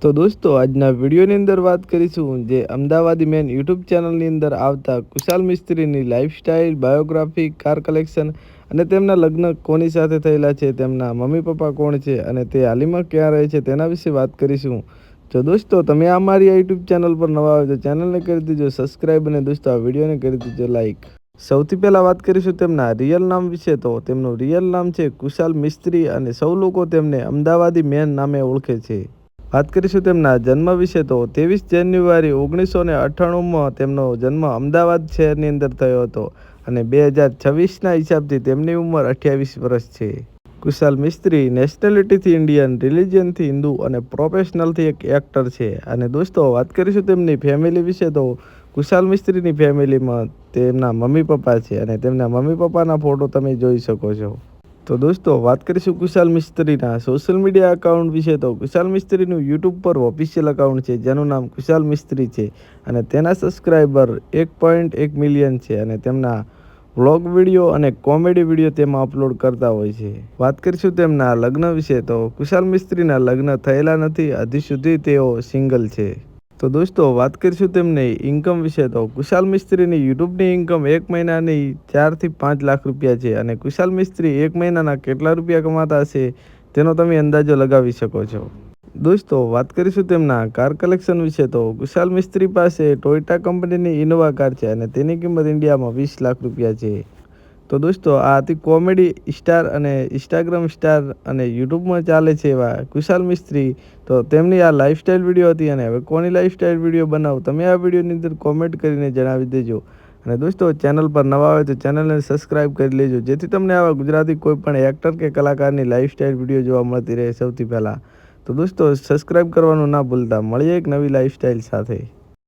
તો દોસ્તો આજના વિડીયોની અંદર વાત કરીશું જે અમદાવાદી મેન યુટ્યુબ ચેનલની અંદર આવતા કુશાલ મિસ્ત્રીની લાઈફસ્ટાઈલ, બાયોગ્રાફી, કાર કલેક્શન અને તેમના લગ્ન કોની સાથે થયેલા છે, તેમના મમ્મી પપ્પા કોણ છે અને તે હાલમાં ક્યાં રહે છે તેના વિશે વાત કરીશું. જો દોસ્તો તમે આ મારી યુટ્યુબ ચેનલ પર નવા હોય તો ચેનલને કરી દેજો સબસ્ક્રાઈબ અને દોસ્તો આ વિડીયોને કરી દેજો લાઈક. સૌથી પહેલાં વાત કરીશું તેમના રિયલ નામ વિશે. તો તેમનું રિયલ નામ છે કુશાલ મિસ્ત્રી અને સૌ લોકો તેમને અમદાવાદી મેન નામે ઓળખે છે. વાત કરીશું તેમના જન્મ વિશે. તો 23 જાન્યુઆરી 1998માં તેમનો જન્મ અમદાવાદ શહેરની અંદર થયો હતો અને 2026ના હિસાબથી તેમની ઉંમર 28 વર્ષ છે. કુશાલ મિસ્ત્રી નેશનાલિટીથી ઇન્ડિયન, રિલિજનથી હિન્દુ અને પ્રોફેશનલથી એક એક્ટર છે. અને દોસ્તો વાત કરીશું તેમની ફેમિલી વિશે. તો કુશાલ મિસ્ત્રીની ફેમિલીમાં તેમના મમ્મી પપ્પા છે અને તેમના મમ્મી પપ્પાના ફોટો તમે જોઈ શકો છો. તો દોસ્તો વાત કરીશું કુશાલ મિસ્ત્રીના સોશિયલ મીડિયા અકાઉન્ટ વિશે. તો કુશાલ મિસ્ત્રીનું યુટ્યુબ પર ઓફિશિયલ અકાઉન્ટ છે જેનું નામ કુશાલ મિસ્ત્રી છે અને તેના સબસ્ક્રાઈબર 1.1 મિલિયન છે અને તેમના વ્લોગ વિડીયો અને કોમેડી વિડીયો તેમાં અપલોડ કરતા હોય છે. વાત કરીશું તેમના લગ્ન વિશે. તો કુશાલ મિસ્ત્રીના લગ્ન થયેલા નથી, હજી સુધી તેઓ સિંગલ છે. તો દોસ્તો વાત કરીશું તેમની ઇન્કમ વિશે. તો કુશાલ મિસ્ત્રીની યુટ્યુબની ઇન્કમ એક મહિનાની 4 થી 5 લાખ રૂપિયા છે અને કુશાલ મિસ્ત્રી એક મહિનાના કેટલા રૂપિયા કમાતા હશે તેનો તમે અંદાજો લગાવી શકો છો. દોસ્તો વાત કરીશું તેમના કાર કલેક્શન વિશે. તો કુશાલ મિસ્ત્રી પાસે ટોયોટા કંપનીની ઇનોવા કાર છે અને તેની કિંમત ઇન્ડિયામાં 20 લાખ રૂપિયા છે. તો દોસ્તો આ હતી કોમેડી સ્ટાર અને ઇન્સ્ટાગ્રામ સ્ટાર અને યુટ્યુબમાં ચાલે છે એવા કુશાલ મિસ્ત્રી. તો તેમની આ લાઈફસ્ટાઈલ વિડીયો હતી અને હવે કોની લાઈફસ્ટાઈલ વિડીયો બનાવું તમે આ વિડીયોની અંદર કોમેન્ટ કરીને જણાવી દેજો. અને દોસ્તો ચેનલ પર નવા હોય તો ચેનલને સબસ્ક્રાઈબ કરી લેજો જેથી તમને આવા ગુજરાતી કોઈ પણ એક્ટર કે કલાકારની લાઈફસ્ટાઈલ વિડીયો જોવા મળતી રહે સૌથી પહેલાં. તો દોસ્તો સબસ્ક્રાઈબ કરવાનું ના ભૂલતા. મળીએ એક નવી લાઈફસ્ટાઈલ સાથે.